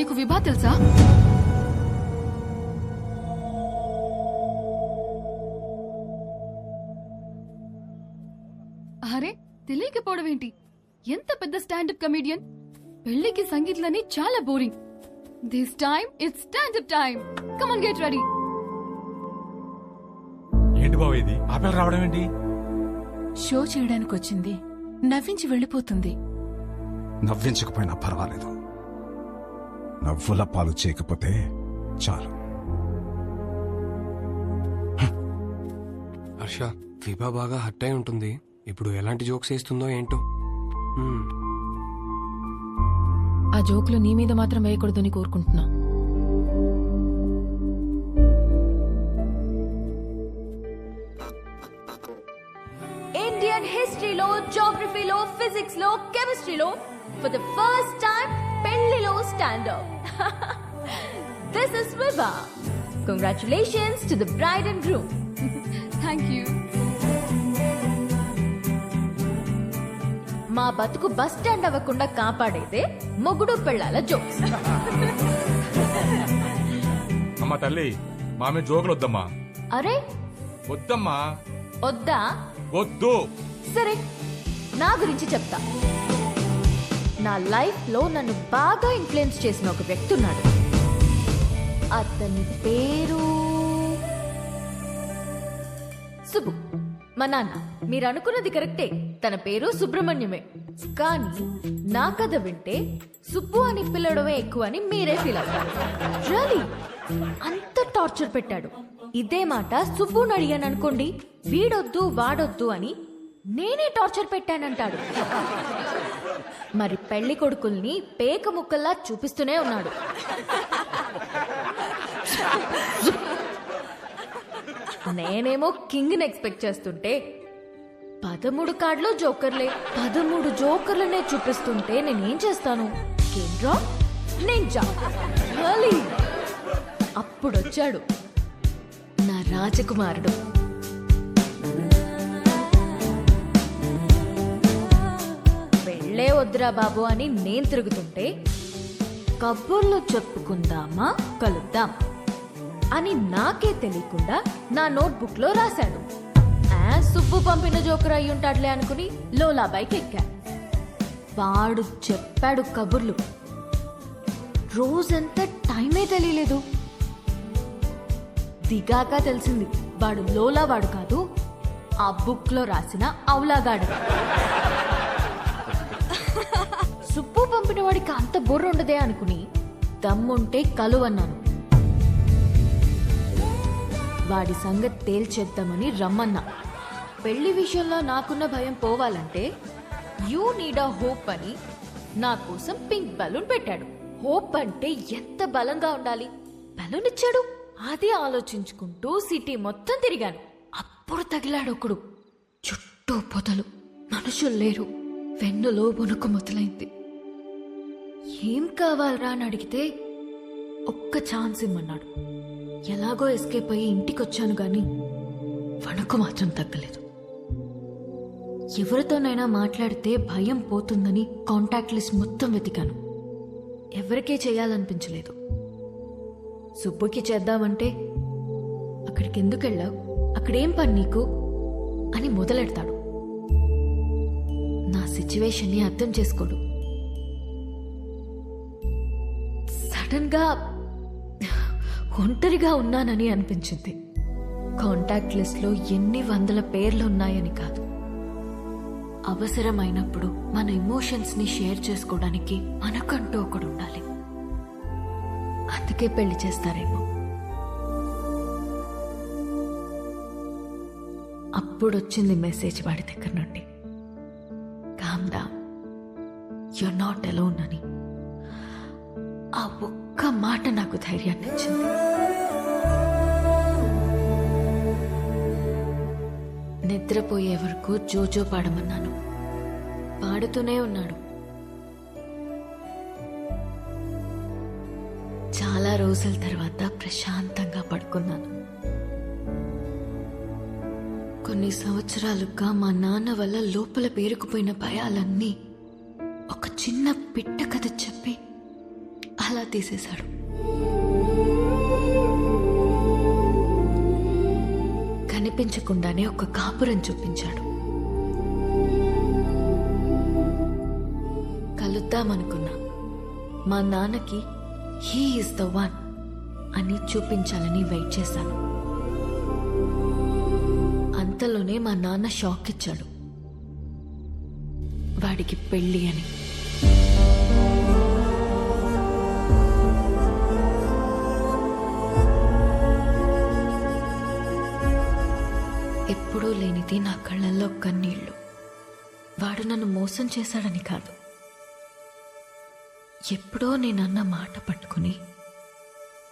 నీకు విభా తెలుసా? అరే తెలియకపోవడం ఏంటి? ఎంత పెద్ద స్టాండప్ కమెడియన్. పెళ్లికి సంగీత్లని చాలా boring. This time it's standup time. Come on get ready. ఏంటి బావ ఇది? ఆపేలు రావడం ఏంటి? షో చేయడానికి వచ్చింది, నవ్వించి వెళ్ళిపోతుంది. నవ్వించకపోయినా పర్వాలేదు, నవ్వుల పాలు చేయకపోతే చాలు. హర్ష, విభా బాగా హర్ట్ అయి ఉంటుంది. ఇప్పుడు ఎలాంటి జోక్స్ వేస్తుందో ఏంటో. ఆ జోకులు నీ మీద మాత్రం వేయకూడదని కోరుకుంటున్నా. ఇండియన్ హిస్టరీలో, జాగ్రఫీలో, ఫిజిక్స్ లో, కెమిస్ట్రీలో ఫర్ ద ఫస్ట్ టైం పెళ్లిలో stand up. This is Vibha. Congratulations to the bride and groom. Thank you. మా బతుకు బస్ స్టాండ్ అవ్వకుండా కాపాడేదే మొగుడు పెళ్ళాల జోక్స్. అమ్మా తల్లి, మామే జోకులు వద్దమ్మా. అరే వద్దమ్మా. వద్దా? వద్దు. సరే, నా గురించి చెప్తా. నా లైఫ్ లో నన్ను బాగా ఇన్ఫ్లుయెన్స్ చేసిన ఒక వ్యక్తి ఉన్నాడు. అతని పేరు సుబ్బు. మా నాన్న. మీరు అనుకున్నది కరెక్టే, తన పేరు సుబ్రహ్మణ్యమే. కానీ నా కథ వింటే సుబ్బు అని పిల్లడమే ఎక్కువ అని మీరే ఫీల్ అవుతారు. రియలీ అంత టార్చర్ పెట్టాడు. ఇదే మాట సుబ్బుని అడిగాను అనుకోండి, వీడొద్దు వాడొద్దు అని నేనే టార్చర్ పెట్టానంటాడు. మరి పెళ్లి కొడుకుల్ని పేక ముక్కల్లా చూపిస్తూనే ఉన్నాడు. నేనేమో కింగ్ ని ఎక్స్పెక్ట్ చేస్తుంటే 13 కార్డులో జోకర్లే. 13 జోకర్లనే చూపిస్తుంటే నేనేం చేస్తాను? కేంద్రా నింజా. అప్పుడొచ్చాడు నా రాజకుమారుడు. పెళ్ళే వద్దురా బాబు అని నేను తిరుగుతుంటే, కబుర్లు చెప్పుకుందామా, కలుద్దాం అని నాకే తెలియకుండా నా నోట్బుక్ లో రాశాడు. సుబ్బు పంపిన జోకర్ అయి ఉంటాడులే అనుకుని లోలా బైక్ ఎక్కా. వాడు చెప్పాడు కబుర్లు. రోజంతా టైమే తెలియలేదు. దిగాక తెలిసింది వాడు లోలా వాడు కాదు, ఆ బుక్ లో రాసిన అవులాగాడు. సుబ్బు పంపిన వాడికి అంత బుర్ర ఉండదే అనుకుని దమ్ముంటే కలువన్నాను. వాడి సంగతి తేల్చేద్దామని రమ్మన్నా. పెళ్లి విషయంలో నాకున్న భయం పోవాలంటే యూ నీడ్ అ హోప్ అని నా కోసం పింక్ బలూన్ పెట్టాడు. హోప్ అంటే ఎంత బలంగా ఉండాలి. బలూన్ ఇచ్చాడు. అది ఆలోచించుకుంటూ సిటీ మొత్తం తిరిగాను. అప్పుడు తగిలాడు ఒకడు. చుట్టూ పొదలు, మనుషులు లేరు. వెన్నులో వణుకు మొదలైంది. ఏం కావాలరా అని అడిగితే ఒక్క ఛాన్స్ ఇమ్మన్నాడు. ఎలాగో ఎస్కేప్ అయ్యి ఇంటికొచ్చాను గాని వణుకు మాత్రం తగ్గలేదు. ఎవరితోనైనా మాట్లాడితే భయం పోతుందని కాంటాక్ట్ లిస్ట్ మొత్తం వెతికాను. ఎవరికే చేయాలనిపించలేదు. సుబ్బుకి చేద్దామంటే అక్కడికి ఎందుకు వెళ్ళావు, అక్కడేం పని నీకు అని మొదలెడతాడు. నా సిచ్యువేషన్ని అర్థం చేసుకోడు. సడన్ గా ఒంటరిగా ఉన్నానని అనిపించింది. కాంటాక్ట్ లిస్ట్ లో ఎన్ని వందల పేర్లు ఉన్నాయని కాదు, అవసరమైనప్పుడు మన ఎమోషన్స్ ని షేర్ చేసుకోవడానికి మనకంటూ ఒకడు ఉండాలి. అందుకే పెళ్లి చేస్తారేమో. అప్పుడొచ్చింది మెసేజ్ వాడి దగ్గర నుండి, calm down, you're not alone అని. ఆ ఒక్క మాట నాకు ధైర్యాన్ని ఇచ్చింది. నిద్రపోయే వరకు జోజో పాడమన్నాను. పాడుతూనే ఉన్నాడు. చాలా రోజుల తర్వాత ప్రశాంతంగా పడుకున్నాను. కొన్ని సంవత్సరాలుగా మా నాన్న వల్ల లోపల పేరుకుపోయిన భయాలన్నీ ఒక చిన్న పిట్ట కథ చెప్పి అలా తీసేశాడు. కనిపించకుండానే ఒక కాపురం చూపించాడు. కలుద్దామనుకున్నా. మా నాన్నకి హీ ఈజ్ ద వన్ అని చూపించాలని వెయిట్ చేశాను. అంతలోనే మా నాన్న షాక్ ఇచ్చాడు. వాడికి పెళ్ళి అని. ఎప్పుడూ లేనిది నా కళ్ళల్లో కన్నీళ్లు. వాడు నన్ను మోసం చేశాడని కాదు, ఎప్పుడో నేనన్న మాట పట్టుకుని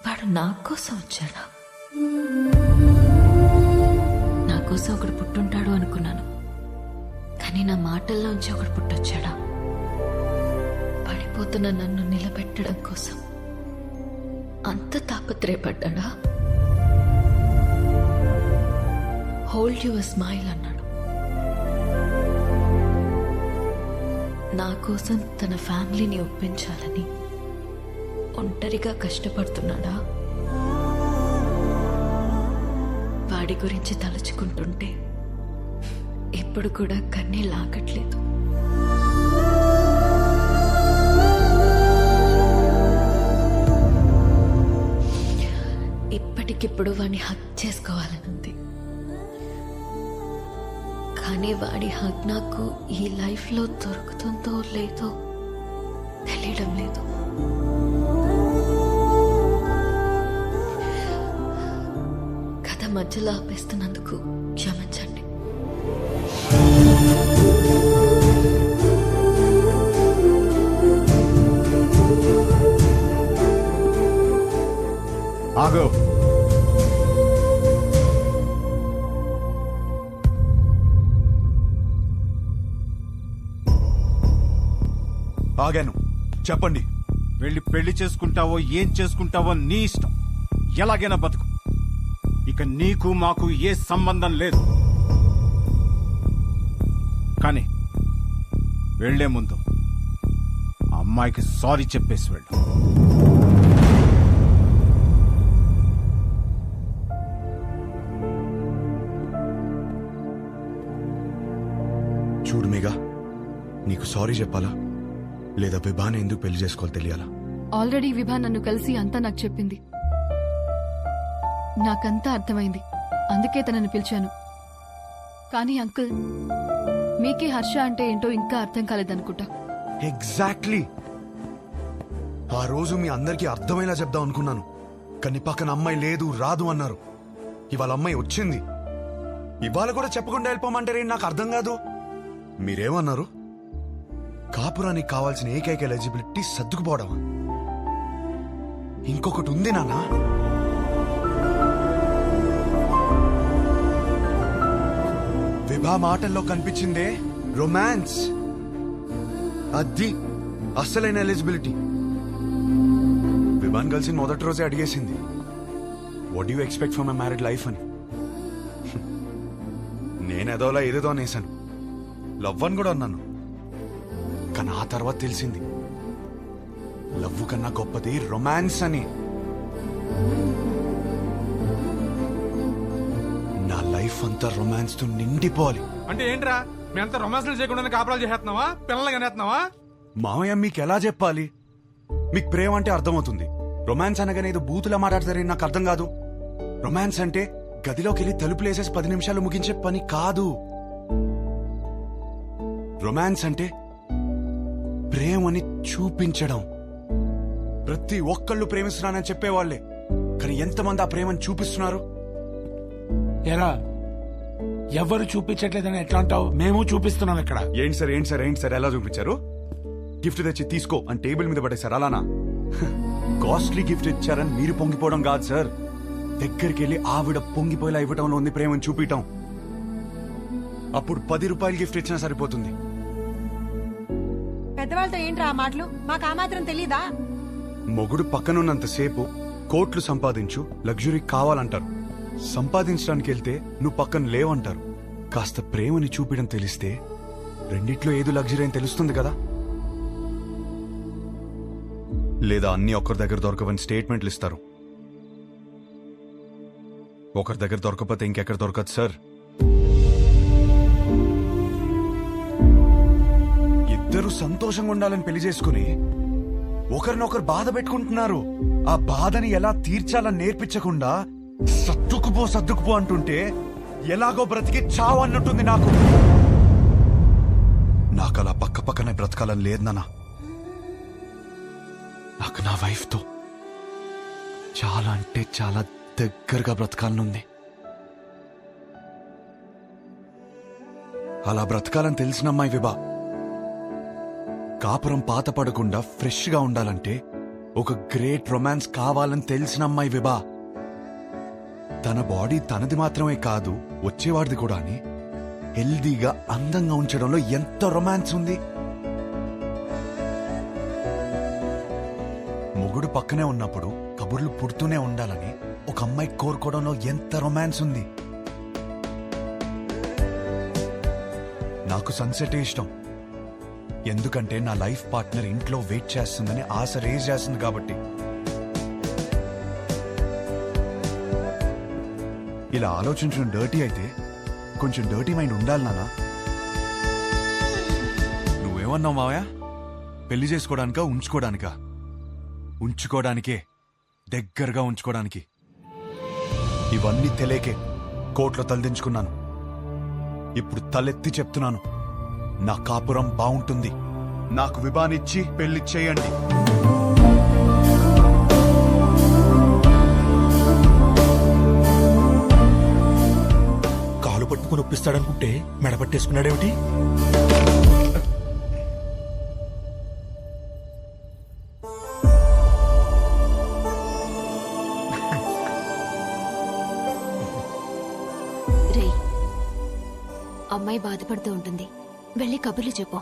వాడు నా కోసం వచ్చాడా? నా కోసం ఒకడు పుట్టుంటాడు అనుకున్నాను, కానీ నా మాటల్లోంచి ఒకడు పుట్టొచ్చాడా? పడిపోతున్న నన్ను నిలబెట్టడం కోసం అంత తాపత్రయపడ్డా? హోల్డ్ యువర్ స్మైల్ అన్నాడు. నా కోసం తన ఫ్యామిలీని ఒప్పించాలని ఒంటరిగా కష్టపడుతున్నాడా? వాడి గురించి తలుచుకుంటుంటే ఇప్పుడు కూడా కన్నీళ్ళు ఆగట్లేదు. ఇప్పటికిప్పుడు వాడిని హక్ చేసుకోవాలనుంది, కానీ వాడి హక్ నాకు ఈ లైఫ్లో దొరుకుతుందో లేదో తెలియడం లేదు. కథ మధ్యలో ఆపేస్తున్నందుకు క్షమించండి. ఆగో. ఆగాను. చెప్పండి. వెళ్ళి పెళ్లి చేసుకుంటావో ఏం చేసుకుంటావో నీ ఇష్టం. ఎలాగైనా బతుకు. ఇక నీకు మాకు ఏ సంబంధం లేదు. కానీ వెళ్లే ముందు అమ్మాయికి సారీ చెప్పేసి వెళ్ళు. చూడు మేఘా, నీకు సారీ చెప్పాలా లేదా విభాని ఎందుకు పెళ్లి చేసుకోవాలి తెలియాలా? ఆల్రెడీ విభా నన్ను కలిసి అంతా నాకు చెప్పింది. నాకంతా అర్థమైంది, అందుకే తనని పిలిచాను. కానీ అంకుల్, మీకే హర్ష అంటే ఏంటో ఇంకా అర్థం కాలేదనుకుంటా. ఎగ్జాక్ట్లీ. ఆ రోజు మీ అందరికీ అర్థమయ్యేలా చెప్దాం అనుకున్నాను, కానీ పక్కన అమ్మాయి లేదు, రాదు అన్నారు. ఇవాళ అమ్మాయి వచ్చింది. ఇవాళ కూడా చెప్పకుండా వెళ్ళిపోమంటారే, నాకు అర్థం కాదు. మీరేమన్నారు? కాపురానికి కావాల్సిన ఏకైక ఎలిజిబిలిటీ సర్దుకుపోవడమా? ఇంకొకటి ఉంది నాన్న. విభా మాటల్లో కనిపించిందే రొమాన్స్. అది అస్సలైన ఎలిజిబిలిటీ. విభాన్ కలిసి మొదటి రోజే అడిగేసింది, what you expect for my married life అని. నేనేదోలా ఏదేదో అనేసాను, లవ్ అని కూడా అన్నాను. కానీ ఆ తర్వాత తెలిసింది లవ్ కన్నా గొప్పది రొమాన్స్ అని. నా లైఫ్ అంతా రొమాన్స్ తో నిండిపోవాలి. అంటే ఏంట్రా, మీ అంతా రొమాన్స్లు చేయకుండా కాపురాలు చేస్తున్నావా, పిల్లలు కనేస్తున్నావా? మామయ్య, మీకు ఎలా చెప్పాలి? మీకు ప్రేమ అంటే అర్థమవుతుంది, రొమాన్స్ అనగానే ఏదో బూతులా మాట్లాడతారని నాకు అర్థం కాదు. రొమాన్స్ అంటే గదిలోకి వెళ్ళి తలుపులేసేసి 10 నిమిషాలు ముగించే పని కాదు. రొమాన్స్ అంటే ప్రేమని చూపించడం. ప్రతి ఒక్కళ్ళు ప్రేమిస్తున్నానని చెప్పేవాళ్లే, కానీ ఎంతమంది ఆ ప్రేమని చూపిస్తున్నారు? ఎరా, ఎవరు చూపించట్లేదని ఎట్లా అంటావు? మేము చూపిస్తున్నాం ఇక్కడ. ఏంటి సార్ ఎలా చూపించారు? గిఫ్ట్ తెచ్చి తీసుకో అని టేబుల్ మీద పడేశారు, అలానా? కాస్ట్లీ గిఫ్ట్ ఇచ్చారని మీరు పొంగిపోవడం కాదు సార్. దగ్గరికి వెళ్ళి ఆవిడ పొంగిపోయేలా ఇవ్వటంలో ఉంది ప్రేమని చూపించటం. అప్పుడు 10 రూపాయలు గిఫ్ట్ ఇచ్చినా సరిపోతుంది. పెద్దవాళ్ళతో ఏంట్రా ఆ మాటలు? మాకు ఆ మాత్రం తెలీదా? మొగుడు పక్కనున్నంతసేపు కోట్లు సంపాదించు, లగ్జరీ కావాలంటారు. సంపాదించడానికి వెళ్తే నువ్వు పక్కన లేవంటారు. కాస్త ప్రేమని చూపించడం తెలిస్తే రెండిట్లో ఏదో లగ్జరీ అని తెలుస్తుంది కదా. లేదా అన్ని ఒకరి దగ్గర దొరకవని స్టేట్మెంట్లు ఇస్తారు. ఒకరి దగ్గర దొరకకపోతే ఇంకెక్కడ దొరకదు సార్. ఇద్దరు సంతోషంగా ఉండాలని పెళ్లి చేసుకుని ఒకరినొకరు బాధ పెట్టుకుంటున్నారు. ఆ బాధని ఎలా తీర్చాలని నేర్పించకుండా సర్దుకుపో అంటుంటే ఎలాగో బ్రతికి చావు అన్నట్టుంది నాకు. నాకు అలా పక్క పక్కనే బ్రతకాలని లేదు నాన్న. నాకు నా వైఫ్తో చాలా అంటే చాలా దగ్గరగా బ్రతకాలనుంది. అలా బ్రతకాలని తెలిసిన అమ్మాయి విభా. కాపురం పాత పడకుండా ఫ్రెష్ గా ఉండాలంటే ఒక గ్రేట్ రొమాన్స్ కావాలని తెలిసిన అమ్మాయి విభా. తన బాడీ తనది మాత్రమే కాదు, వచ్చేవాడిది కూడా అని హెల్దీగా అందంగా ఉంచడంలో ఎంత రొమాన్స్ ఉంది. మొగుడు పక్కనే ఉన్నప్పుడు కబుర్లు పుడుతూనే ఉండాలని ఒక అమ్మాయి కోరుకోవడంలో ఎంత రొమాన్స్ ఉంది. నాకు సన్సెట్ ఇష్టం. ఎందుకంటే నా లైఫ్ పార్ట్నర్ ఇంట్లో వెయిట్ చేస్తుందని ఆశ రేజ్ చేస్తుంది కాబట్టి. ఇలా ఆలోచించడం డర్టీ అయితే కొంచెం డర్టీ మైండ్ ఉండాలి నాన్న. నువ్వేమన్నావు మావయ్య? పెళ్లి చేసుకోవడానికా ఉంచుకోవడానికా? ఉంచుకోవడానికే, దగ్గరగా ఉంచుకోవడానికి. ఇవన్నీ తెలియకే కోర్టులో తలదించుకున్నాను. ఇప్పుడు తలెత్తి చెప్తున్నాను, నా కాపురం బావుంటుంది. నాకు విభానిచ్చి పెళ్లి చేయండి. కాలు పట్టుకుని ఒప్పిస్తాడనుకుంటే మెడపట్టేసుకున్నాడేమిటి? రే, అమ్మాయి బాధపడుతూ ఉంటుంది. వెళ్ళి కబుర్లు చెప్పు,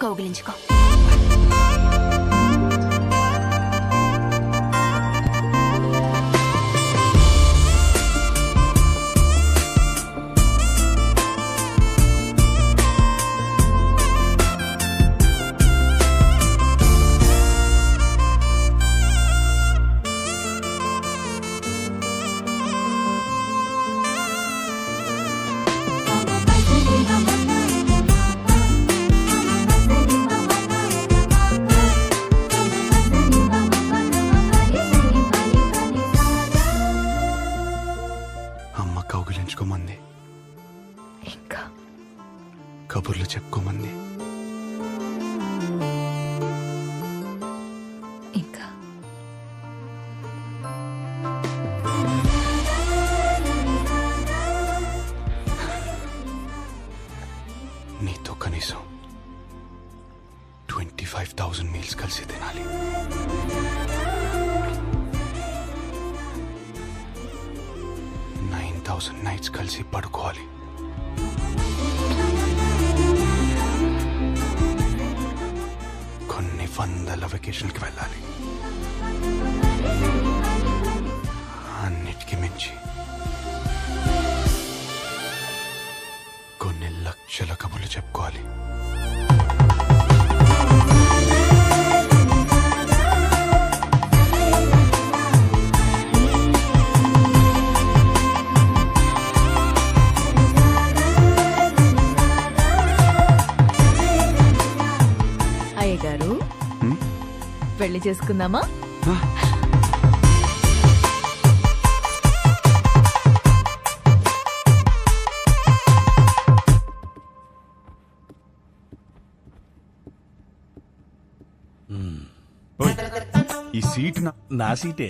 కౌగిలించుకో. అమ్మ కౌగిలించుకోమంది, ఇంకా కబుర్లు చెప్పుకోమంది. ఇంకా నీతో కనీసం 25,000 మీల్స్ కలిసి తినాలి. నైట్స్ కలిసి పడుకోవాలి. కొన్ని వందల వెకేషన్కి వెళ్ళాలి. అన్నిటికీ మించి కొన్ని లక్షల కబుర్లు చెప్పుకోవాలి. గారు పెళ్లి చేసుకుందామా? ఈ సీట్ నా సీటే.